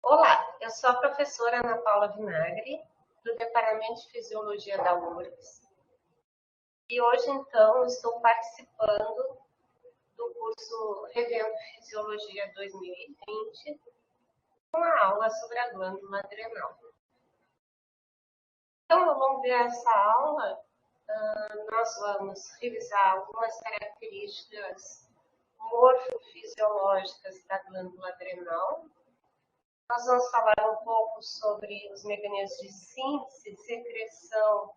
Olá, eu sou a professora Ana Paula Vinagre, do Departamento de Fisiologia da URGS, e hoje, então, estou participando do curso Revendo Fisiologia 2020, com uma aula sobre a glândula adrenal. Então, ao longo dessa aula, nós vamos revisar algumas características morfofisiológicas da glândula adrenal. Nós vamos falar um pouco sobre os mecanismos de síntese, secreção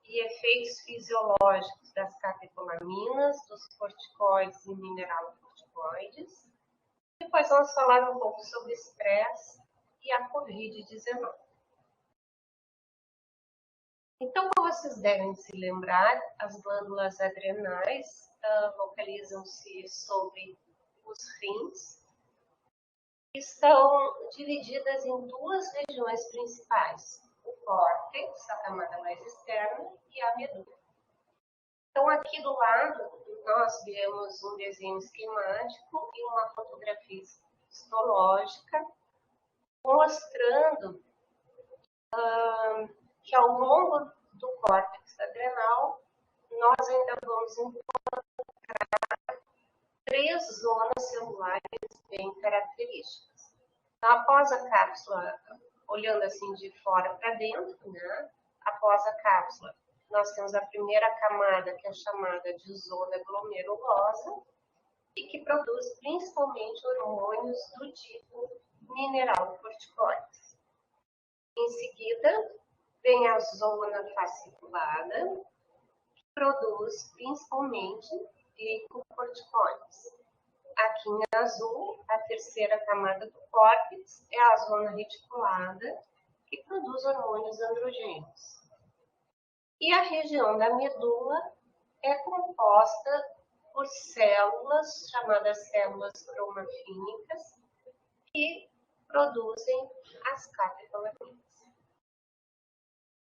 e efeitos fisiológicos das catecolaminas, dos corticoides e mineralocorticoides. Depois vamos falar um pouco sobre estresse e a Covid-19. Então, como vocês devem se lembrar, as glândulas adrenais localizam-se sobre os rins. Estão divididas em duas regiões principais, o córtex, a camada mais externa, e a medula. Então, aqui do lado, nós vemos um desenho esquemático e uma fotografia histológica mostrando que ao longo do córtex adrenal, nós ainda vamos encontrar três zonas celulares bem características. Então, após a cápsula, olhando assim de fora para dentro, né? Após a cápsula, nós temos a primeira camada, que é chamada de zona glomerulosa, e que produz principalmente hormônios do tipo mineralocorticoides. Em seguida, vem a zona fasciculada, que produz principalmente glicocorticoides. Aqui em azul, a terceira camada do córtex é a zona reticulada, que produz hormônios androgênicos. E a região da medula é composta por células, chamadas células cromafínicas, que produzem as catecolaminas.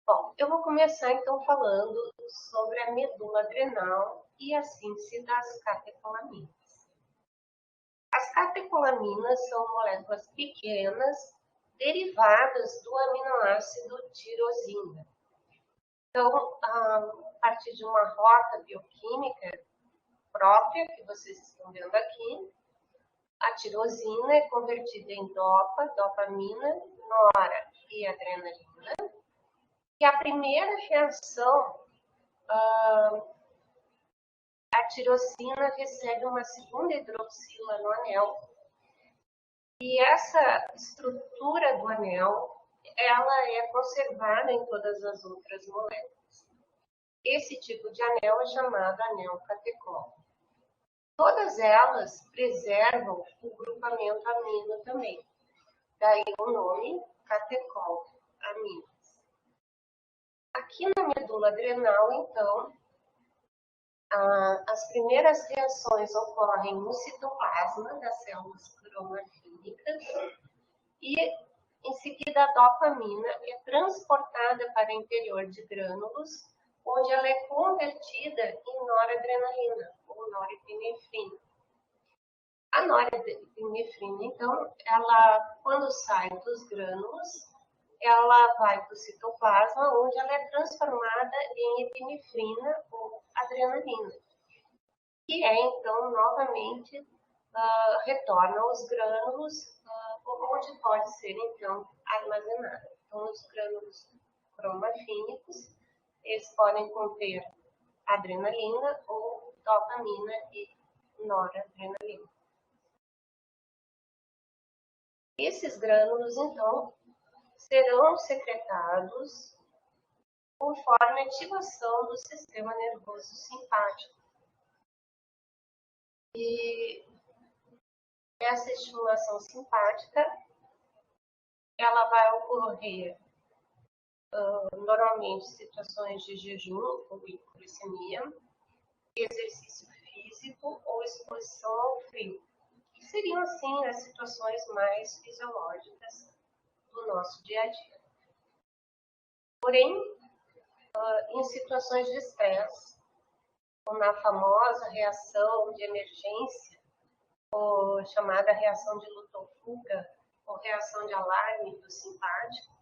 Bom, eu vou começar então falando sobre a medula adrenal e a síntese das catecolaminas. As catecolaminas são moléculas pequenas derivadas do aminoácido tirosina. Então, a partir de uma rota bioquímica própria, que vocês estão vendo aqui, a tirosina é convertida em dopamina, nora e adrenalina. E a primeira reação, a tirosina recebe uma segunda hidroxila no anel. E essa estrutura do anel, ela é conservada em todas as outras moléculas. Esse tipo de anel é chamado anel catecol. Todas elas preservam o grupamento amino também. Daí o nome catecol aminas. Aqui na medula adrenal, então, as primeiras reações ocorrem no citoplasma das células cromafínicas e, em seguida, a dopamina é transportada para o interior de grânulos, onde ela é convertida em noradrenalina, ou norepinefrina. A norepinefrina, então, ela, quando sai dos grânulos, ela vai para o citoplasma, onde ela é transformada em epinefrina ou adrenalina, que é, então, novamente, retorna aos grânulos, onde pode ser, então, armazenada. Então, os grânulos cromafínicos, eles podem conter adrenalina ou dopamina e noradrenalina. Esses grânulos, então, serão secretados conforme a ativação do sistema nervoso simpático. E essa estimulação simpática, ela vai ocorrer normalmente em situações de jejum ou hipoglicemia, exercício físico ou exposição ao frio, que seriam, assim, as situações mais fisiológicas do nosso dia a dia. Porém, em situações de estresse, como na famosa reação de emergência, ou chamada reação de luta ou fuga, ou reação de alarme do simpático.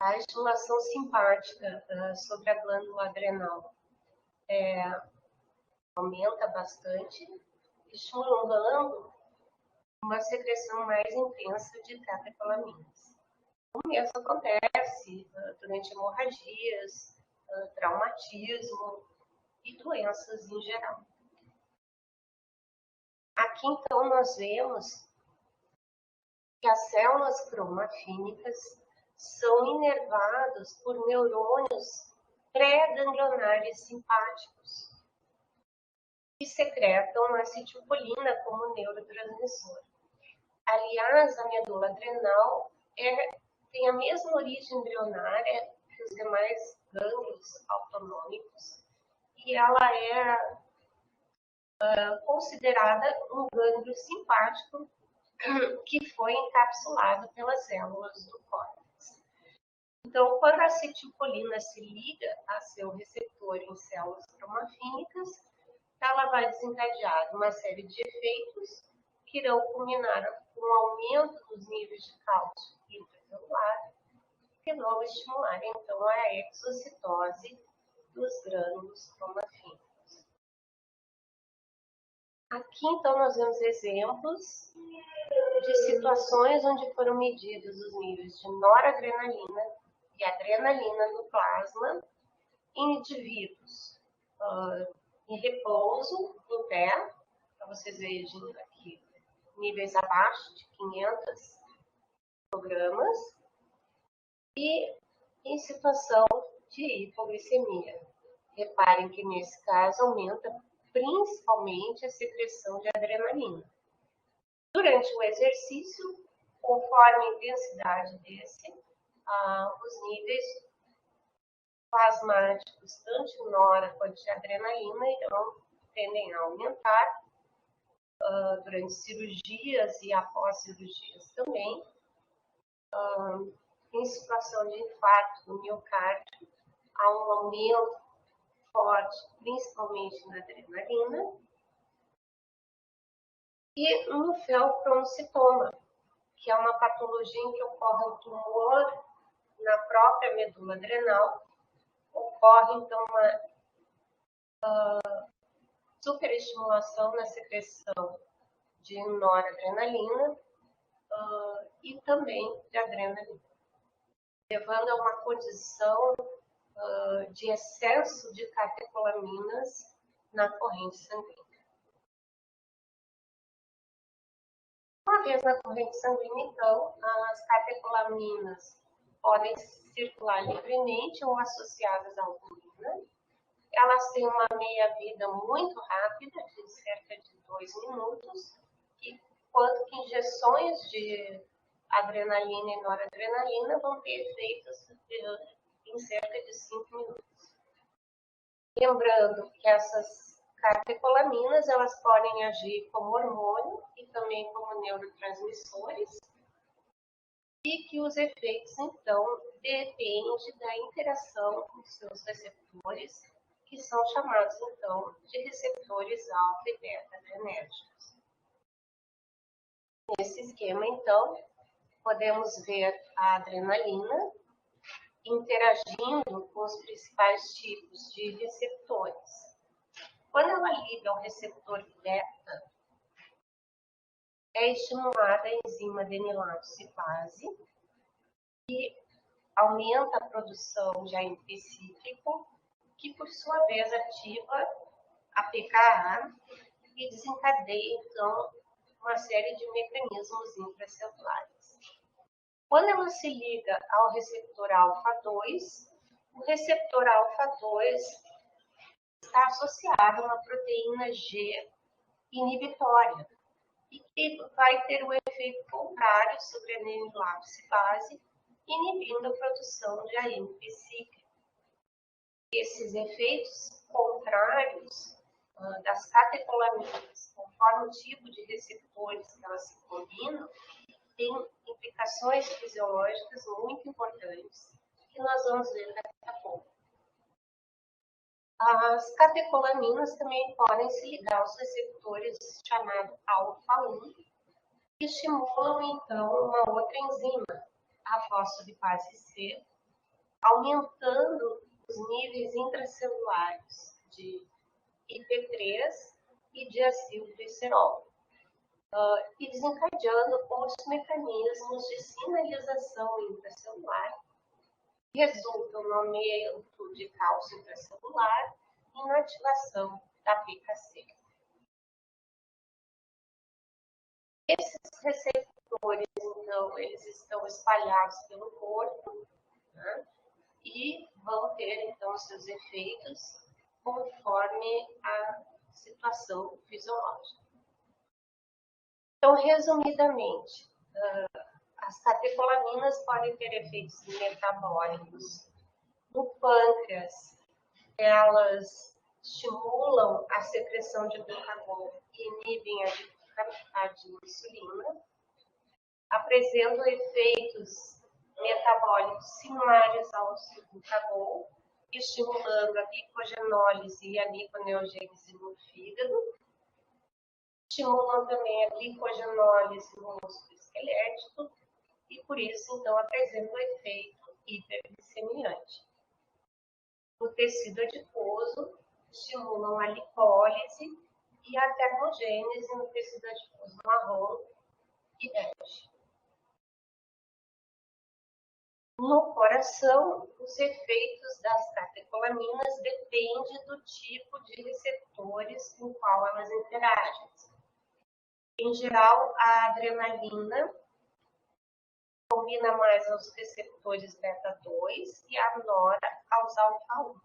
A estimulação simpática sobre a glândula adrenal aumenta bastante, estimulando uma secreção mais intensa de catecolaminas. O mesmo acontece durante hemorragias, traumatismo e doenças em geral. Aqui, então, nós vemos que as células cromafínicas são inervadas por neurônios pré-ganglionares simpáticos, que secretam acetilcolina como neurotransmissor. Aliás, a medula adrenal tem a mesma origem embrionária que os demais gânglios autonômicos e ela é considerada um gânglio simpático que foi encapsulado pelas células do córtex. Então, quando a acetilcolina se liga a seu receptor em células cromafínicas, ela vai desencadear uma série de efeitos que irão culminar com o aumento dos níveis de cálcio intracelular, que vão estimular, então, a exocitose dos grânulos cromafínicos. Aqui, então, nós vemos exemplos de situações onde foram medidos os níveis de noradrenalina e adrenalina no plasma em indivíduos em repouso, em pé, para vocês vejam aqui, níveis abaixo de 500 microgramas, e em situação de hipoglicemia. Reparem que nesse caso aumenta principalmente a secreção de adrenalina. Durante o exercício, conforme a intensidade desse, os níveis plasmáticos, tanto de nora quanto de adrenalina, tendem a aumentar durante cirurgias e após cirurgias também. Em situação de infarto do miocárdio, há um aumento forte, principalmente na adrenalina. E no feocromocitoma, que é uma patologia em que ocorre um tumor na própria medula adrenal, ocorre então uma superestimulação na secreção de noradrenalina e também de adrenalina, levando a uma condição de excesso de catecolaminas na corrente sanguínea. Uma vez na corrente sanguínea, então, as catecolaminas podem circular livremente ou associadas à albumina. Elas têm uma meia-vida muito rápida, de cerca de 2 minutos, enquanto que injeções de adrenalina e noradrenalina vão ter efeitos em cerca de 5 minutos. Lembrando que essas catecolaminas elas podem agir como hormônio e também como neurotransmissores, e que os efeitos, então, dependem da interação com seus receptores, que são chamados, então, de receptores alfa e beta adrenérgicos. Nesse esquema, então, podemos ver a adrenalina interagindo com os principais tipos de receptores. Quando ela liga ao receptor beta, é estimulada a enzima adenilato ciclase, que aumenta a produção de AMP cíclico, que por sua vez ativa a PKA e desencadeia, então, uma série de mecanismos intracelulares. Quando ela se liga ao receptor alfa-2, o receptor alfa-2 está associado a uma proteína G inibitória e que vai ter o efeito contrário sobre a adenilatocitase, inibindo a produção de AMP cíclico. Esses efeitos contrários das catecolaminas, conforme o tipo de receptores que elas se combinam, têm implicações fisiológicas muito importantes, que nós vamos ver daqui a pouco. As catecolaminas também podem se ligar aos receptores chamados alfa-1, que estimulam, então, uma outra enzima, a fosfolipase C, aumentando os níveis intracelulares de IP3 e de acetilglicerol, e desencadeando os mecanismos de sinalização intracelular, que resultam no aumento de cálcio intracelular e na ativação da PKC. Esses receptores, então, eles estão espalhados pelo corpo, né, e vão ter, então, seus efeitos conforme a situação fisiológica. Então, resumidamente, as catecolaminas podem ter efeitos metabólicos. No pâncreas, elas estimulam a secreção de glucagon e inibem a de insulina, apresentam efeitos metabólicos similares aos do glucagon, estimulando a glicogenólise e a gliconeogênese no fígado, estimulam também a glicogenólise no músculo esquelético e, por isso, então, apresentam o efeito hiperglicemiante. No tecido adiposo, estimulam a lipólise e a termogênese no tecido adiposo marrom e bege. No coração, os efeitos das catecolaminas dependem do tipo de receptores com qual elas interagem. Em geral, a adrenalina combina mais aos receptores beta-2 e a nora aos alfa-1.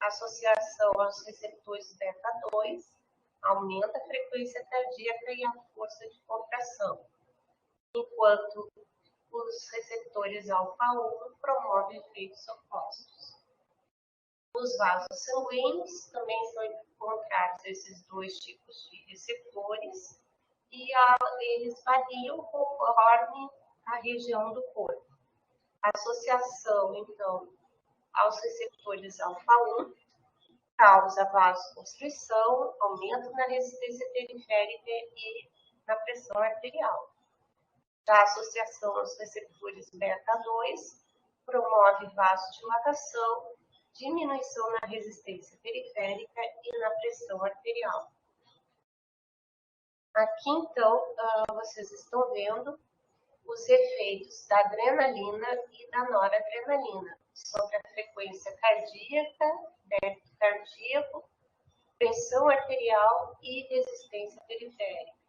A associação aos receptores beta-2 aumenta a frequência cardíaca e a força de contração, enquanto os receptores alfa-1 promovem efeitos opostos. Nos vasos sanguíneos também são encontrados esses dois tipos de receptores e eles variam conforme a região do corpo. A associação, então, aos receptores alfa-1 causa vasoconstrição, aumento na resistência periférica e na pressão arterial. A associação aos receptores beta-2 promove vasodilatação, diminuição na resistência periférica e na pressão arterial. Aqui, então, vocês estão vendo os efeitos da adrenalina e da noradrenalina sobre a frequência cardíaca, débito cardíaco, pressão arterial e resistência periférica.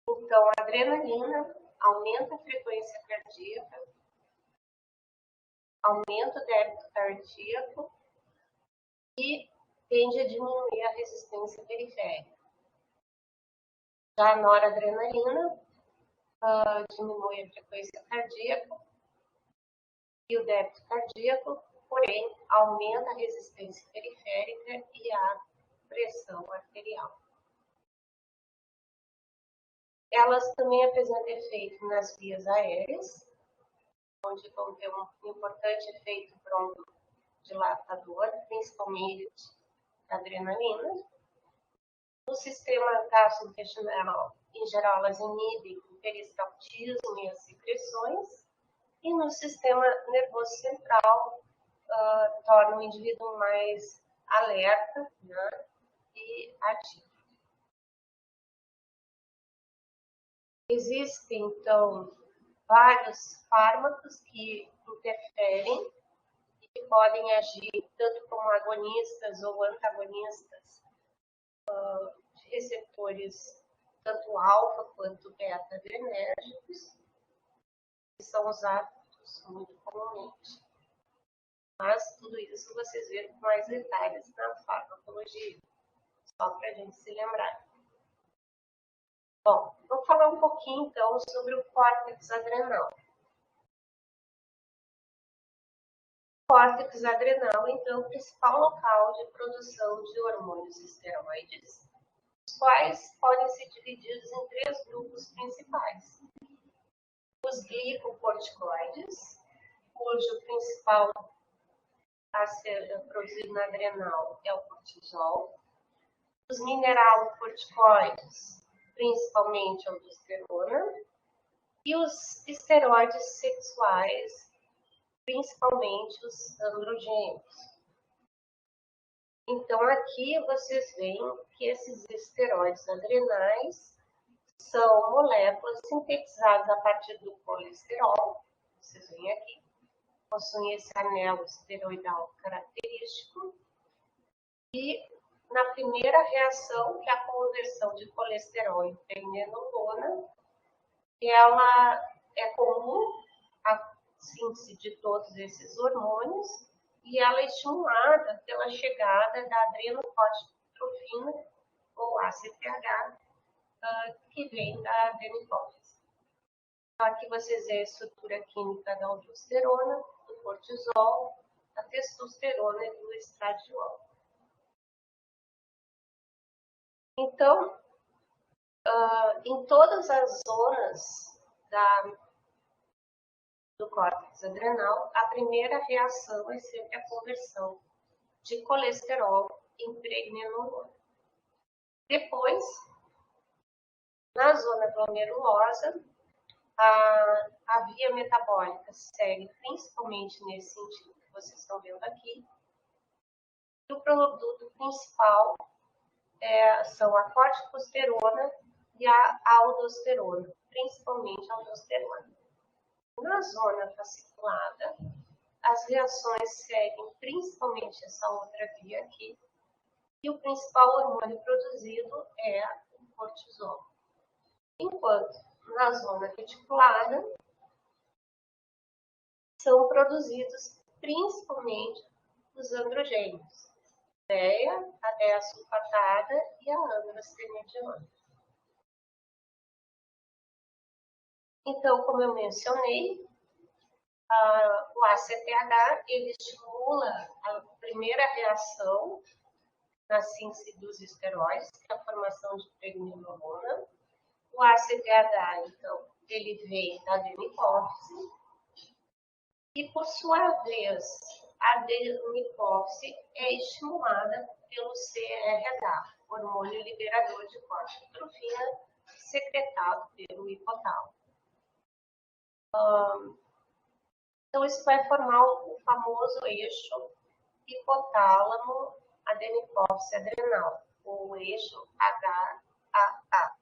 Então, a adrenalina aumenta a frequência cardíaca, aumenta o débito cardíaco e tende a diminuir a resistência periférica. Já a noradrenalina diminui a frequência cardíaca e o débito cardíaco, porém, aumenta a resistência periférica e a pressão arterial. Elas também apresentam efeito nas vias aéreas, onde vão ter um importante efeito broncodilatador, principalmente a adrenalina. No sistema gastrointestinal, em geral, elas inibem o peristaltismo e as secreções, e no sistema nervoso central, torna o indivíduo mais alerta, né, e ativo. Existem, então, vários fármacos que interferem e que podem agir tanto como agonistas ou antagonistas de receptores tanto alfa quanto beta adrenérgicos, que são usados muito comumente. Mas tudo isso vocês viram com mais detalhes na farmacologia, só para a gente se lembrar. Bom, vou falar um pouquinho então sobre o córtex adrenal. O córtex adrenal, então, é o principal local de produção de hormônios esteroides, os quais podem ser divididos em 3 grupos principais. Os glicocorticoides, cujo principal a ser produzido na adrenal é o cortisol. Os mineralocorticoides, principalmente aldosterona, e os esteroides sexuais, principalmente os androgênicos. Então, aqui vocês veem que esses esteroides adrenais são moléculas sintetizadas a partir do colesterol, vocês veem aqui, possuem esse anel esteroidal característico, e na primeira reação, que é a conversão de colesterol em pregnenolona, ela é comum a síntese de todos esses hormônios e ela é estimulada pela chegada da adrenocorticotrofina, ou ACTH, que vem da adenohipófise. Então, aqui vocês veem a estrutura química da aldosterona, do cortisol, da testosterona e do estradiol. Então, em todas as zonas do córtex adrenal, a primeira reação é sempre a conversão de colesterol em pregnenolona. Depois, na zona glomerulosa, a via metabólica segue principalmente nesse sentido que vocês estão vendo aqui. E o produto principal são a corticosterona e a aldosterona, principalmente a aldosterona. Na zona fasciculada, as reações seguem principalmente essa outra via aqui, e o principal hormônio produzido é o cortisol. Enquanto na zona reticulada, são produzidos principalmente os androgênios, a D-sulfatada e a androstenediona. Então, como eu mencionei, o ACTH ele estimula a primeira reação na síntese dos esteróides, que é a formação de pregnenolona. O ACTH, então, ele vem da adenohipófise e, por sua vez, a adenohipófise é estimulada pelo CRH, hormônio liberador de corticotrofina, secretado pelo hipotálamo. Então, isso vai formar o famoso eixo hipotálamo adenohipófise adrenal, ou eixo HAA.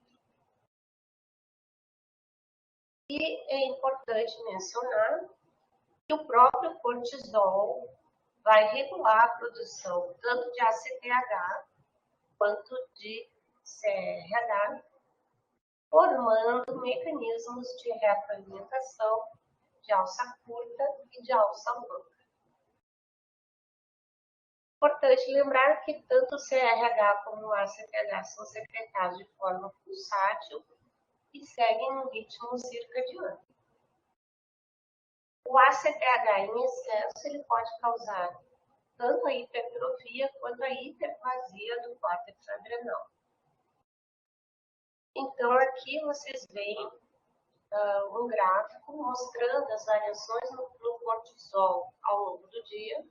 E é importante mencionar que o próprio cortisol vai regular a produção tanto de ACTH quanto de CRH, formando mecanismos de retroalimentação de alça curta e de alça longa. Importante lembrar que tanto o CRH como o ACTH são secretados de forma pulsátil e seguem um ritmo circadiano. O ACTH em excesso ele pode causar tanto a hipertrofia quanto a hiperplasia do córtex adrenal. Então, aqui vocês veem um gráfico mostrando as variações no cortisol ao longo do dia.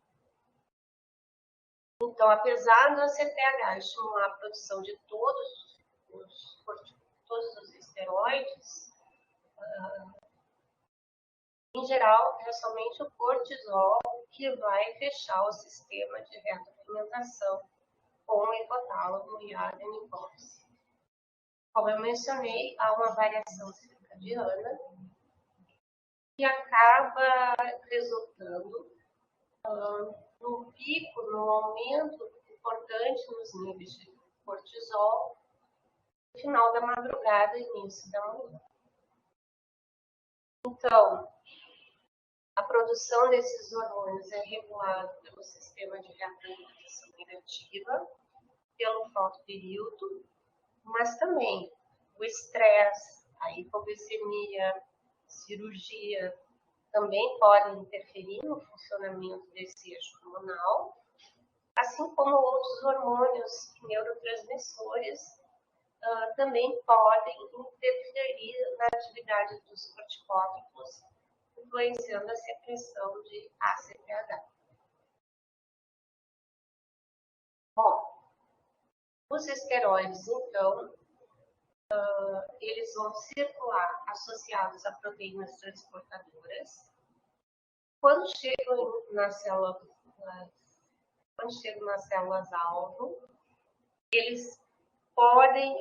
Então, apesar do ACTH estimular a produção de todos os esteroides, em geral, é somente o cortisol que vai fechar o sistema de retroalimentação com o hipotálamo e a adenohipófise. Como eu mencionei, há uma variação circadiana que acaba resultando no pico, no aumento importante nos níveis de cortisol no final da madrugada e início da manhã. Então, a produção desses hormônios é regulada pelo sistema de retroalimentação negativa, pelo fotoperíodo, mas também o estresse, a hipoglicemia, cirurgia, também podem interferir no funcionamento desse eixo hormonal, assim como outros hormônios neurotransmissores também podem interferir na atividade dos corticótropos, influenciando a secreção de ACTH. Bom, os esteroides, então, eles vão circular associados a proteínas transportadoras. Quando chegam nas células-alvo, eles podem,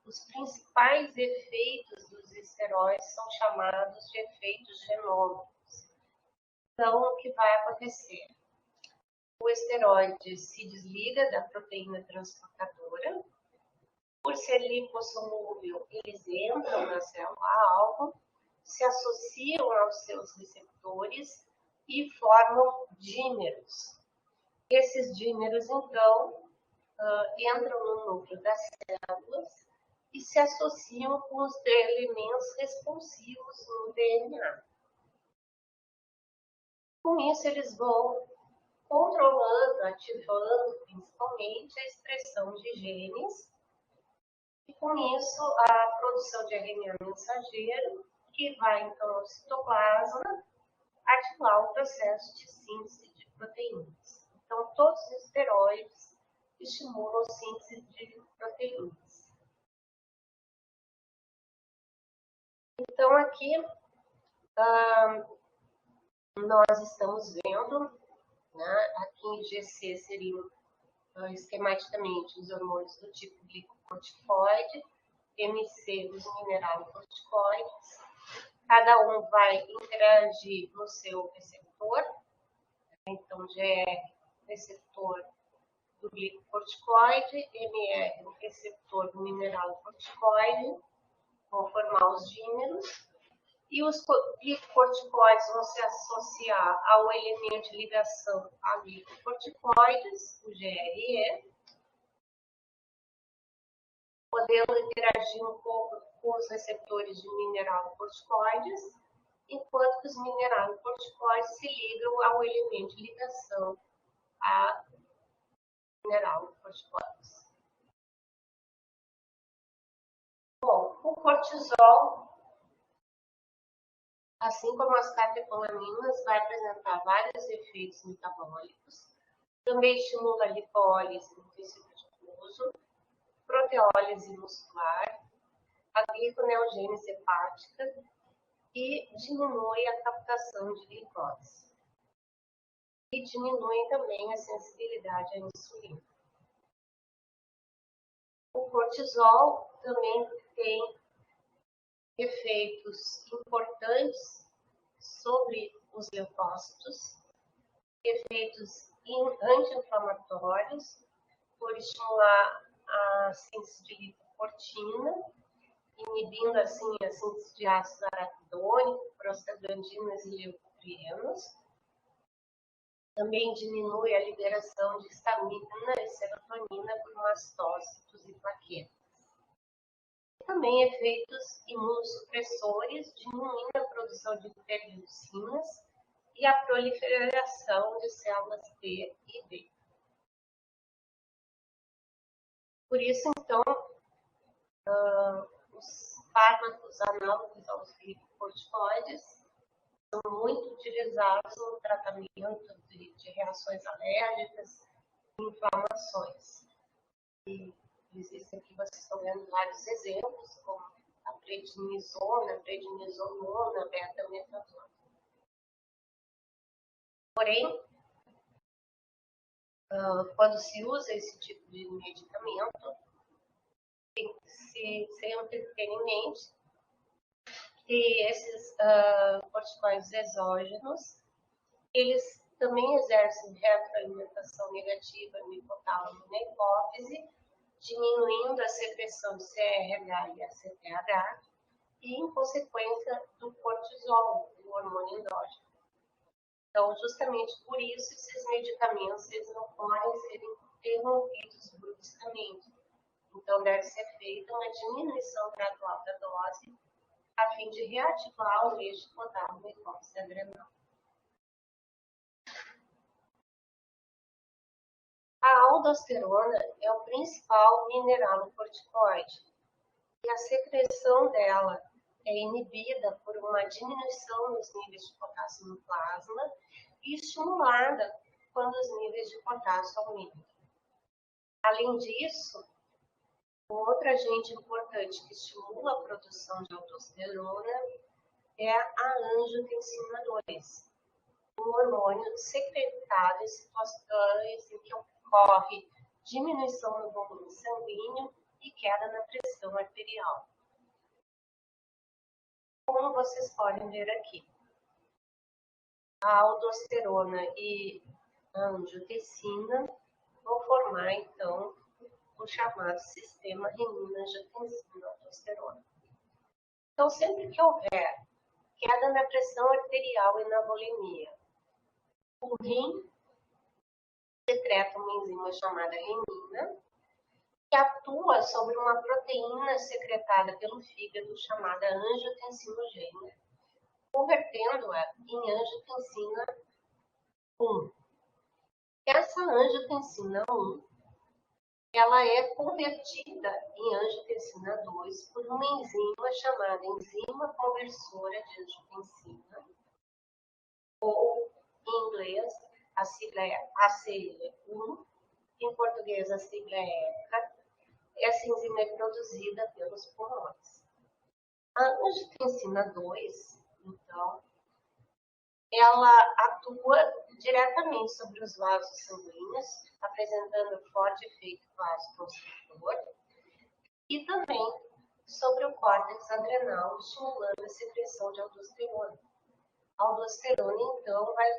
os principais efeitos dos esteroides são chamados de efeitos genômicos. Então, o que vai acontecer? O esteroide se desliga da proteína transportadora. Por ser lipossolúvel, eles entram na célula-alvo, se associam aos seus receptores e formam dímeros. Esses dímeros, então, entram no núcleo das células e se associam com os elementos responsivos no DNA. Com isso, eles vão controlando, ativando principalmente a expressão de genes e, com isso, a produção de RNA mensageiro, que vai, então, ao citoplasma, ativar o processo de síntese de proteínas. Então, todos os esteroides estimulam a síntese de proteínas. Então, aqui nós estamos vendo, né, aqui em GC seriam esquematicamente os hormônios do tipo glicocorticoide, MC os mineralocorticoides. Cada um vai interagir no seu receptor. Então, GR, receptor do glicocorticoide, MR, receptor do mineralocorticoide, vão formar os dímeros. E os glicocorticoides vão se associar ao elemento de ligação a glicocorticoides, o GRE, podendo interagir um pouco com os receptores de mineralocorticoides, enquanto que os mineralocorticoides se ligam ao elemento de ligação a mineralocorticoides. Bom, o cortisol, assim como as catecolaminas, vai apresentar vários efeitos metabólicos. Também estimula a lipólise no tecido adiposo, proteólise muscular, a gliconeogênese hepática e diminui a captação de glicose. E diminui também a sensibilidade à insulina. O cortisol também tem efeitos importantes sobre os leucócitos, efeitos anti-inflamatórios, por estimular a síntese de lipocortina, inibindo assim a síntese de ácido araquidônico, prostaglandinas e leucotrienos. Também diminui a liberação de histamina e serotonina por mastócitos e plaquetas. Também efeitos imunossupressores, diminuindo a produção de interleucinas e a proliferação de células T e B. Por isso, então, os fármacos análogos aos glicocorticoides são muito utilizados no tratamento de reações alérgicas e inflamações. E existem aqui, vocês estão vendo vários exemplos, como a prednisona, prednisolona, betametasona. Porém, quando se usa esse tipo de medicamento, tem que se sempre ter em mente que esses corticoides exógenos, eles também exercem retroalimentação negativa no hipotálamo e na hipófise, diminuindo a secreção de CRH e ACTH e, em consequência, do cortisol, do hormônio endógeno. Então, justamente por isso, esses medicamentos eles não podem ser interrompidos bruscamente. Então, deve ser feita uma diminuição gradual da dose a fim de reativar o eixo hipotálamo e hipófise adrenal. A aldosterona é o principal mineralocorticoide e a secreção dela é inibida por uma diminuição nos níveis de potássio no plasma e estimulada quando os níveis de potássio aumentam. Além disso, Outro agente importante que estimula a produção de aldosterona é a angiotensina 2, um hormônio secretado em situações em que ocorre diminuição no volume sanguíneo e queda na pressão arterial. Como vocês podem ver aqui, a aldosterona e a angiotensina vão formar, então, o chamado sistema renina-angiotensina-aldosterona. Então, sempre que houver queda na pressão arterial e na volemia, o rim secreta uma enzima chamada renina, que atua sobre uma proteína secretada pelo fígado chamada angiotensinogênina, convertendo-a em angiotensina 1. Essa angiotensina 1 ela é convertida em angiotensina 2 por uma enzima chamada enzima conversora de angiotensina, ou em inglês a sigla é ACE1, em português a sigla é ECA. Essa enzima é produzida pelos pulmões. A angiotensina 2, então, ela atua diretamente sobre os vasos sanguíneos, apresentando forte efeito vasoconstritor, e também sobre o córtex adrenal, estimulando a secreção de aldosterona. A aldosterona, então, vai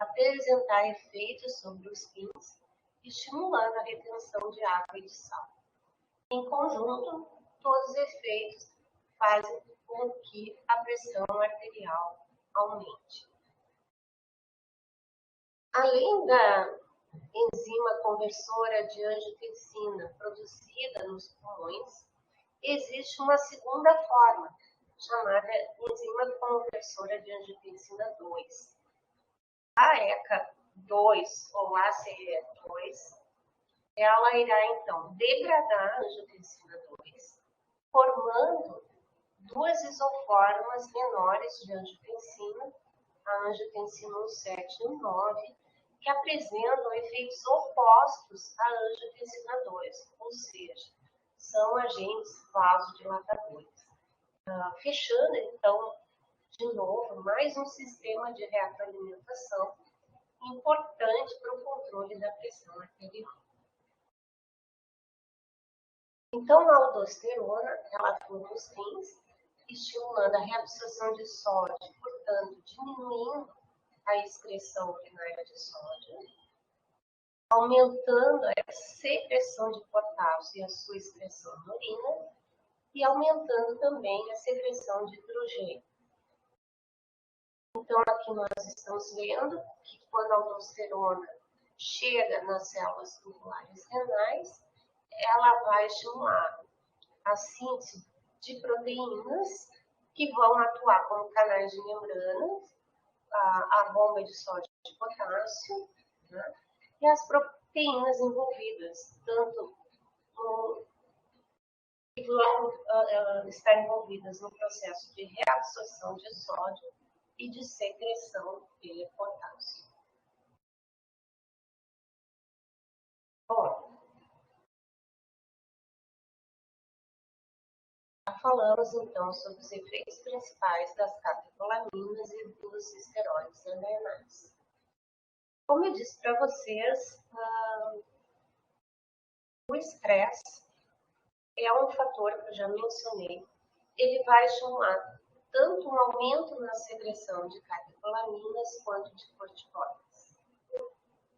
apresentar efeitos sobre os rins, estimulando a retenção de água e de sal. Em conjunto, todos os efeitos fazem com que a pressão arterial aumente. Além da enzima conversora de angiotensina produzida nos pulmões, existe uma segunda forma, chamada enzima conversora de angiotensina 2. A ECA2 ou ACE2, ela irá então degradar a angiotensina 2, formando duas isoformas menores de angiotensina, a angiotensina 1,7 e 1,9, que apresentam efeitos opostos à angiotensina 2, ou seja, são agentes vasodilatadores. Fechando, então, de novo, mais um sistema de retroalimentação importante para o controle da pressão arterial. Então, a aldosterona, ela atua nos rins, estimulando a reabsorção de sódio, portanto, diminuindo a excreção primária de sódio, aumentando a secreção de potássio e a sua excreção na urina, e aumentando também a secreção de hidrogênio. Então, aqui nós estamos vendo que quando a aldosterona chega nas células tubulares renais, ela vai estimular a síntese de proteínas que vão atuar como canais de membrana, a bomba de sódio e de potássio, né? E as proteínas envolvidas, tanto que vão estar envolvidas no processo de reabsorção de sódio e de secreção de potássio. Bom, já falamos então sobre os efeitos principais das catecolaminas e dos esteroides endógenos. Como eu disse para vocês, o estresse é um fator que eu já mencionei. Ele vai estimular tanto um aumento na secreção de catecolaminas quanto de corticoides.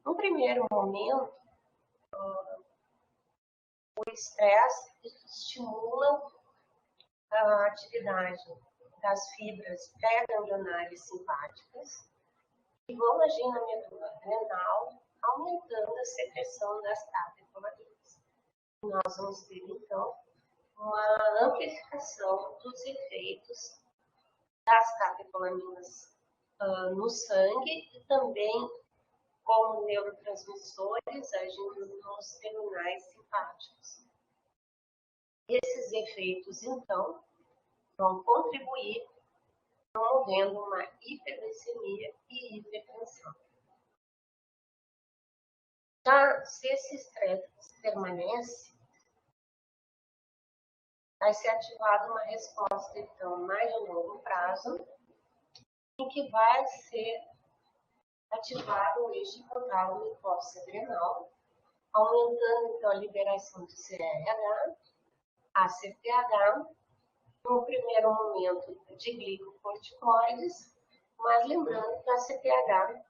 No primeiro momento, o estresse estimula a atividade das fibras pré-ganglionares simpáticas, que vão agir na medula adrenal, aumentando a secreção das catecolaminas. Nós vamos ter, então, uma amplificação dos efeitos das catecolaminas no sangue e também como neurotransmissores agindo nos terminais simpáticos. Esses efeitos, então, vão contribuir promovendo uma hiperglicemia e hipertensão. Já se esse estresse permanece, vai ser ativada uma resposta, então, mais de longo prazo, em que vai ser ativado o eixo hipotálamo hipófise adrenal, aumentando, então, a liberação de CRH, ACTH, no primeiro momento de glicocorticoides, mas lembrando que a ACTH,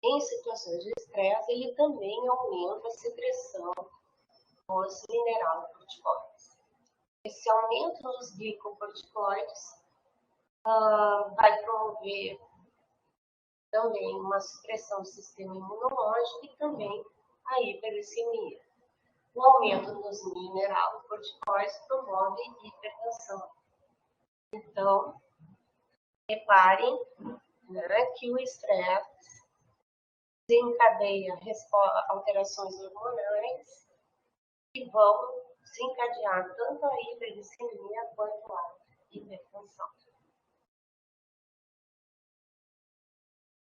em situações de estresse, ele também aumenta a secreção dos mineralocorticoides. Esse aumento dos glicocorticoides vai promover também uma supressão do sistema imunológico e também a hiperglicemia. O aumento dos mineralocorticoides promove hipertensão. Então, reparem, né, que o estresse desencadeia alterações hormonais que vão desencadear tanto a hiperglicemia quanto a hipertensão.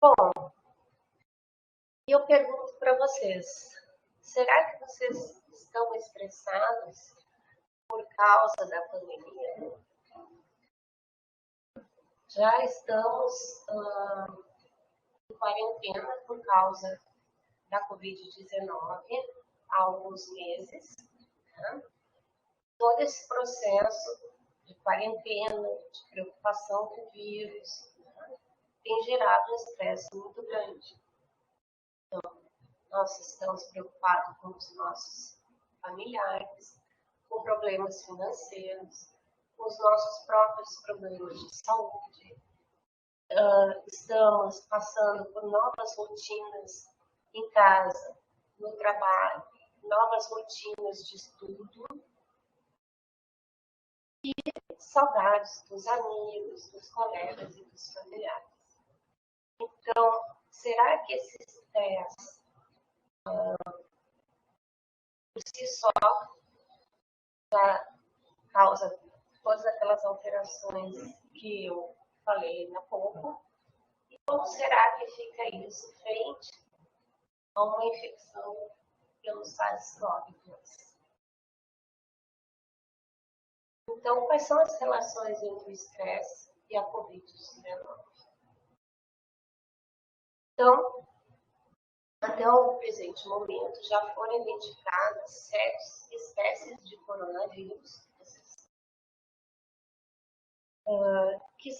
Bom, eu pergunto para vocês, será que vocês estão estressados por causa da pandemia? Já estamos em quarentena por causa da Covid-19 há alguns meses. Né? Todo esse processo de quarentena, de preocupação com o vírus, né, tem gerado um estresse muito grande. Então, nós estamos preocupados com os nossos familiares, com problemas financeiros, com os nossos próprios problemas de saúde. Estamos passando por novas rotinas em casa, no trabalho, novas rotinas de estudo e saudades dos amigos, dos colegas e dos familiares. Então, será que esse estresse, por si só, já causa todas aquelas alterações que eu falei há pouco? E como será que fica isso frente a uma infecção pelo SARS-CoV-2? Então, quais são as relações entre o estresse e a Covid-19? Então, até o presente momento, já foram identificadas 7 espécies de coronavírus que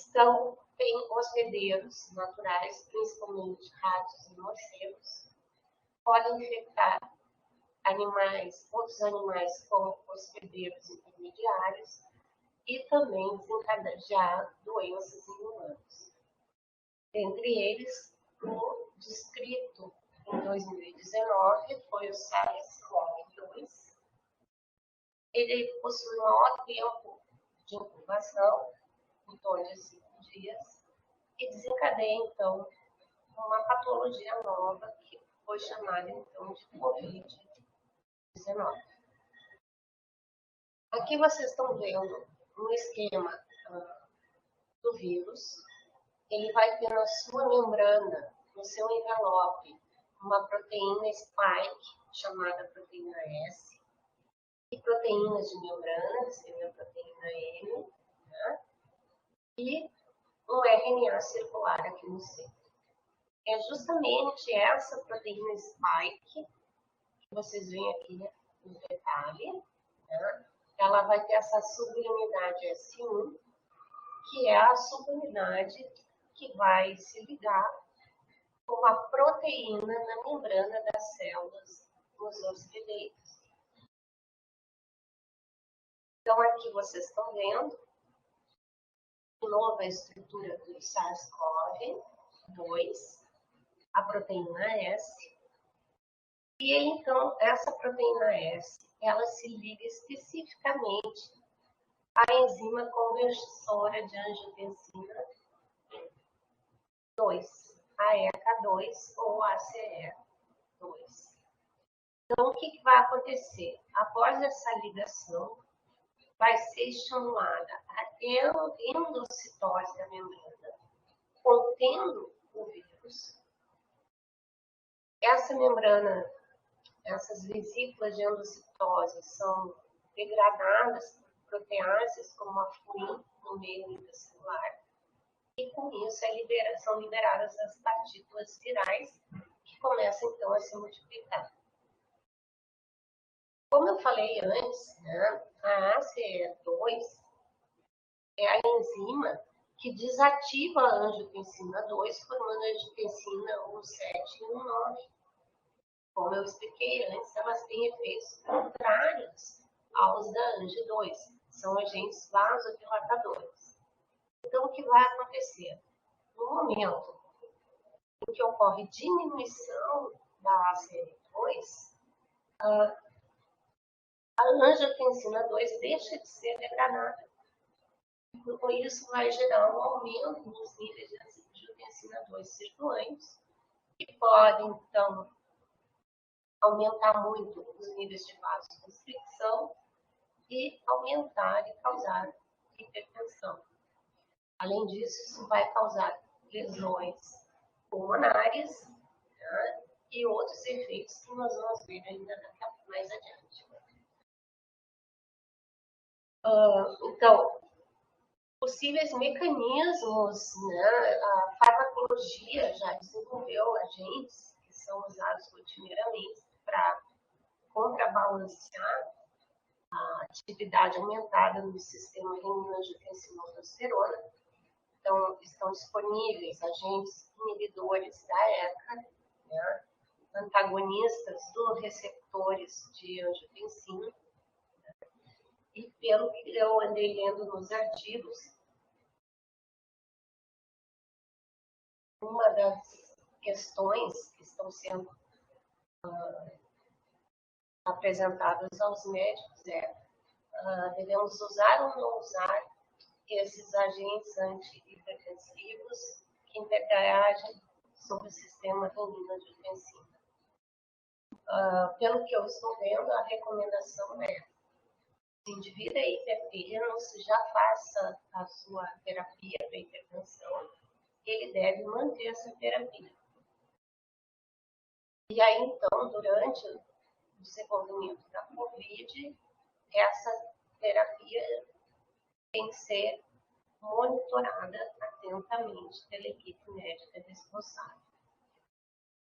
têm hospedeiros naturais, principalmente ratos e morcegos, podem infectar outros animais como hospedeiros intermediários e também desencadear doenças em humanos. Entre eles, o descrito em 2019 foi o SARS-CoV-2. Ele possui um maior tempo de incubação, em torno de 5 dias, e desencadeia, então, uma patologia nova que foi chamada, então, de Covid-19. Aqui vocês estão vendo um esquema do vírus. Ele vai ter na sua membrana, no seu envelope, uma proteína spike, chamada proteína S, e proteínas de membrana, que seria a proteína M, né? E um RNA circular aqui no centro. É justamente essa proteína spike que vocês veem aqui no detalhe, né? Ela vai ter essa subunidade S1, que é a subunidade que vai se ligar com a proteína na membrana das células nos hospedeiros. Então, aqui vocês estão vendo, de novo, a estrutura do SARS-CoV-2, a proteína S. E então, essa proteína S, ela se liga especificamente à enzima conversora de angiotensina 2, AECA2 ou ACE2. Então, o que vai acontecer? Após essa ligação, vai ser estimulada a endocitose da membrana, contendo o vírus. Essa membrana, essas vesículas de endocitose são degradadas proteases, como a furin, no meio intracelular, e com isso são liberadas as partículas virais, que começam então a se multiplicar. Como eu falei antes, né, a ACE2 é a enzima que desativa a angiotensina 2, formando a angiotensina 1,7 e 1,9. Como eu expliquei antes, elas têm efeitos contrários aos da ANG2. São agentes vasodilatadores. Então, o que vai acontecer? No momento em que ocorre diminuição da ACE2, a angiotensina 2 deixa de ser degradada. Com isso, vai gerar um aumento nos níveis de angiotensina 2 circulantes, que podem, então, aumentar muito os níveis de vasoconstricção e aumentar e causar hipertensão. Além disso, isso vai causar lesões pulmonares, né, e outros efeitos que nós vamos ver ainda mais adiante. Então, possíveis mecanismos, né, a farmacologia já desenvolveu agentes que são usados rotineiramente para contrabalancear a atividade aumentada no sistema renina-angiotensina-aldosterona. Então, estão disponíveis agentes inibidores da ECA, né, antagonistas dos receptores de angiotensina. E pelo que eu andei lendo nos artigos, uma das questões que estão sendo apresentadas aos médicos é: devemos usar ou não usar esses agentes antihipertensivos que interagem sobre o sistema renina-angiotensina. Pelo que eu estou vendo, a recomendação é: se o indivíduo é hipertenso, se já faça a sua terapia para hipertensão, ele deve manter essa terapia. E aí, então, durante o desenvolvimento da COVID, essa terapia tem que ser monitorada atentamente pela equipe médica responsável.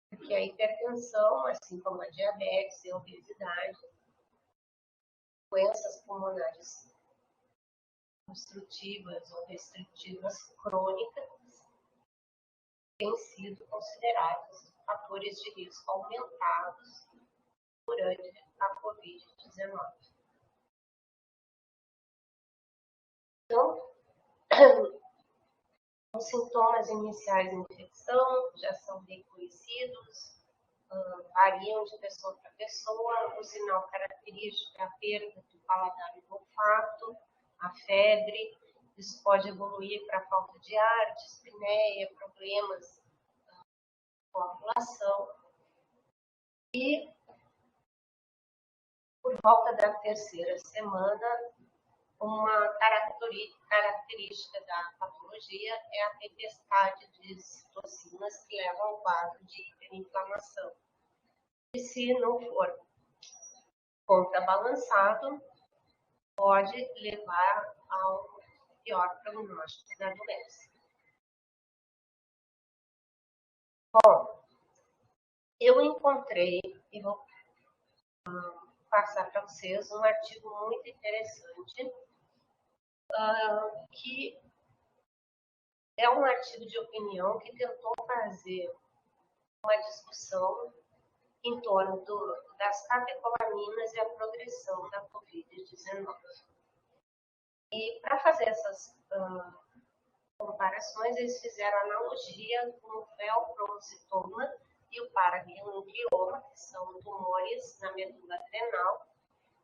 Porque a hipertensão, assim como a diabetes e a obesidade, doenças pulmonares obstrutivas ou restritivas crônicas, têm sido considerados fatores de risco aumentados durante a COVID-19. Então, os sintomas iniciais de infecção já são bem conhecidos, variam de pessoa para pessoa. O sinal característico é a perda do paladar e do olfato, a febre. Isso pode evoluir para falta de ar, dispneia, problemas com a coagulação. E, por volta da terceira semana, uma característica da patologia é a tempestade de citocinas que levam ao quadro de hiperinflamação. E se não for contrabalançado, pode levar ao pior prognóstico da doença. Bom, eu encontrei, e vou passar para vocês, um artigo muito interessante, que é um artigo de opinião que tentou fazer uma discussão em torno das catecolaminas e a progressão da COVID-19. E para fazer essas comparações, eles fizeram analogia com o feoprocitoma e o paraganglioma, que são tumores na medula adrenal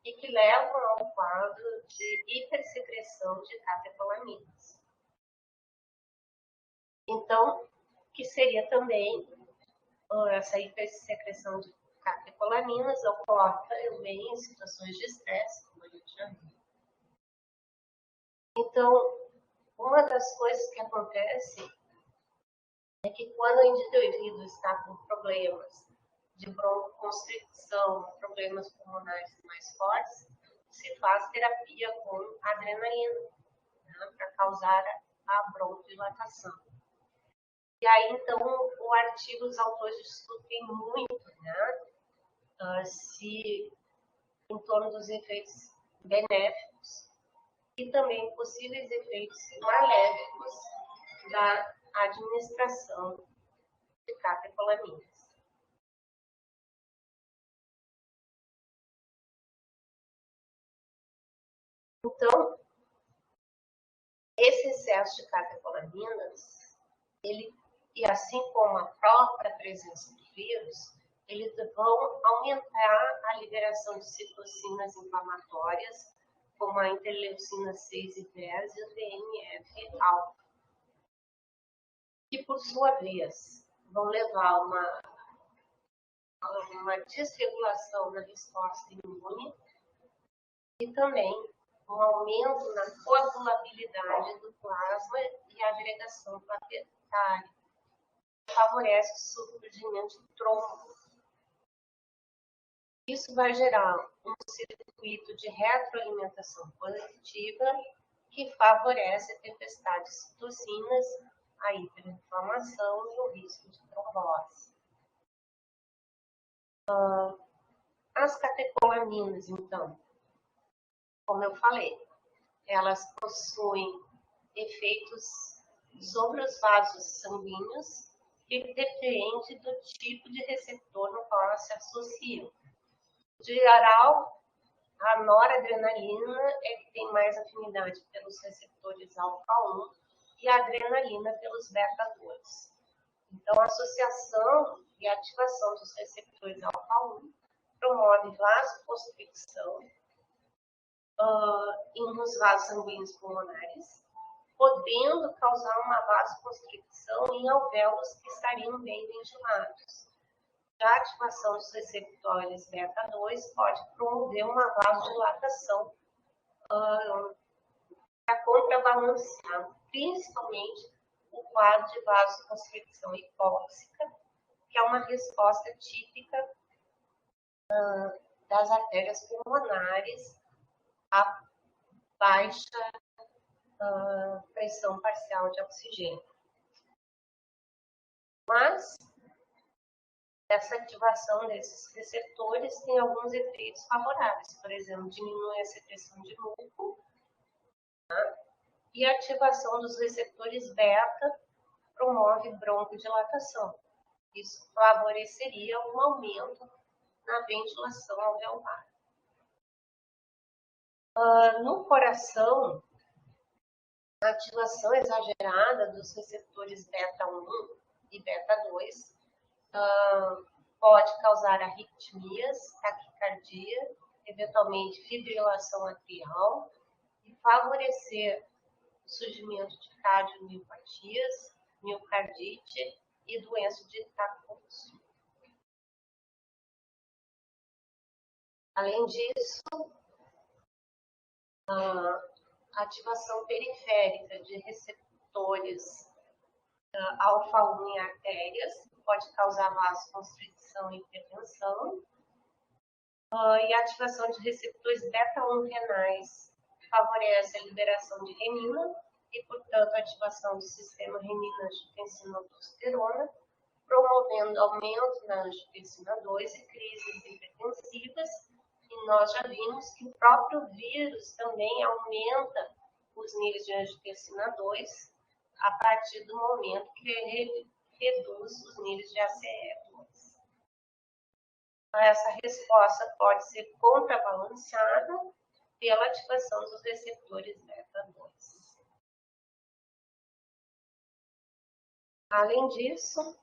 e que levam ao quadro de hipersecreção de catecolaminas. Então, que seria também essa hipersecreção de catecolaminas ocorre também em situações de estresse, como a gente já viu. Então, uma das coisas que acontece é que quando o indivíduo está com problemas de broncoconstricção, problemas pulmonares mais fortes, se faz terapia com adrenalina, né, para causar a broncodilatação. E aí, então, o artigo, os autores discutem muito, né, se em torno dos efeitos benéficos e também possíveis efeitos maléficos da administração de catecolaminas. Então, esse excesso de catecolaminas, e assim como a própria presença do vírus, eles vão aumentar a liberação de citocinas inflamatórias, como a interleucina 6 e 10 e o TNF-alfa, que por sua vez vão levar a uma desregulação na resposta imune e também um aumento na coagulabilidade do plasma e a agregação plaquetária, que favorece o surgimento de trombo. Isso vai gerar um circuito de retroalimentação positiva que favorece a tempestade de citocinas, a hiperinflamação e o risco de trombose. As catecolaminas, então, como eu falei, elas possuem efeitos sobre os vasos sanguíneos que depende do tipo de receptor no qual elas se associam. De geral, a noradrenalina é que tem mais afinidade pelos receptores alfa-1 e a adrenalina pelos beta-2. Então, a associação e ativação dos receptores alfa-1 promove vasoconstricção nos vasos sanguíneos pulmonares, podendo causar uma vasoconstricção em alvéolos que estariam bem ventilados. A ativação dos receptores beta-2 pode promover uma vasodilatação para contrabalancear, principalmente o quadro de vasoconstricção hipóxica, que é uma resposta típica das artérias pulmonares à baixa pressão parcial de oxigênio. Mas essa ativação desses receptores tem alguns efeitos favoráveis, por exemplo, diminui a secreção de muco, né? E a ativação dos receptores beta promove broncodilatação. Isso favoreceria um aumento na ventilação alveolar. No coração, a ativação exagerada dos receptores beta-1 e beta-2 pode causar arritmias, taquicardia, eventualmente fibrilação atrial e favorecer o surgimento de cardiomiopatias, miocardite e doença de Takotsu. Além disso, a ativação periférica de receptores alfa-1 em artérias pode causar vasoconstricção e hipertensão. E a ativação de receptores beta-1 renais favorece a liberação de renina e, portanto, a ativação do sistema renina-angiotensina-aldosterona, promovendo aumento na angiotensina 2 e crises hipertensivas. E nós já vimos que o próprio vírus também aumenta os níveis de angiotensina 2 a partir do momento que ele reduz os níveis de ACE2. Essa resposta pode ser contrabalanceada pela ativação dos receptores beta-2. Além disso,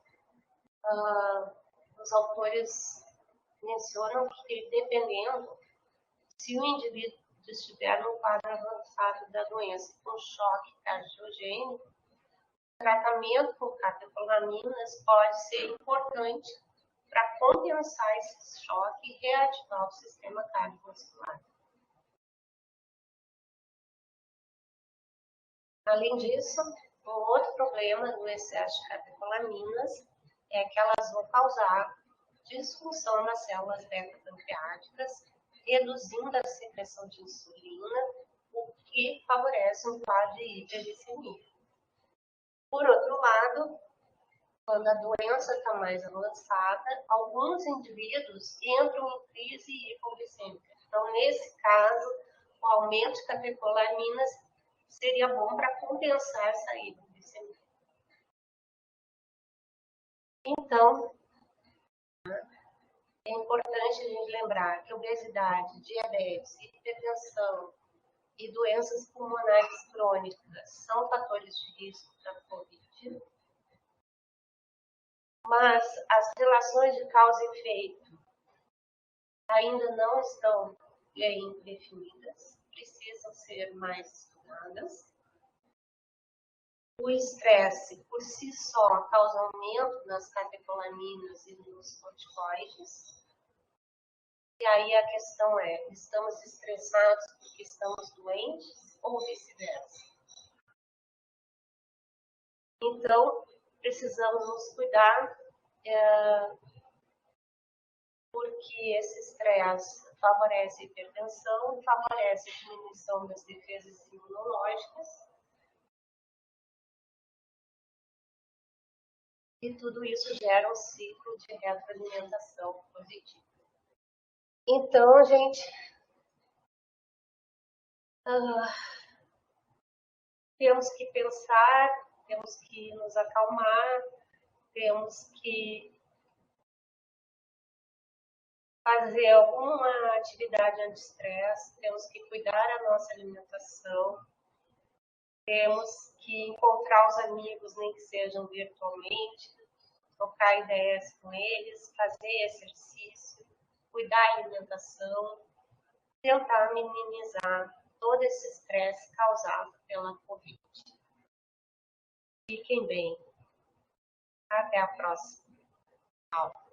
os autores mencionam que, dependendo, se o indivíduo estiver no quadro avançado da doença com choque cardiogênico, o tratamento com catecolaminas pode ser importante para compensar esse choque e reativar o sistema cardiovascular. Além disso, um outro problema do excesso de catecolaminas é que elas vão causar disfunção nas células beta-pancreáticas reduzindo a secreção de insulina, o que favorece um quadro de hiperglicemia. Por outro lado, quando a doença está mais avançada, alguns indivíduos entram em crise hipoglicêmica. Então, nesse caso, o aumento de catecolaminas seria bom para compensar essa hipoglicemia. Então, é importante a gente lembrar que obesidade, diabetes, hipertensão e doenças pulmonares crônicas são fatores de risco para COVID. Mas as relações de causa e efeito ainda não estão bem definidas, precisam ser mais estudadas. O estresse, por si só, causa aumento nas catecolaminas e nos corticoides. E aí a questão é, estamos estressados porque estamos doentes ou vice-versa? Então, precisamos nos cuidar, porque esse estresse favorece a hipertensão, favorece a diminuição das defesas imunológicas. E tudo isso gera um ciclo de retroalimentação positiva. Então, gente, temos que pensar, temos que nos acalmar, temos que fazer alguma atividade anti-estresse, temos que cuidar da nossa alimentação, temos que encontrar os amigos, nem que sejam virtualmente, trocar ideias com eles, fazer exercício, cuidar da alimentação, tentar minimizar todo esse estresse causado pela Covid. Fiquem bem. Até a próxima aula.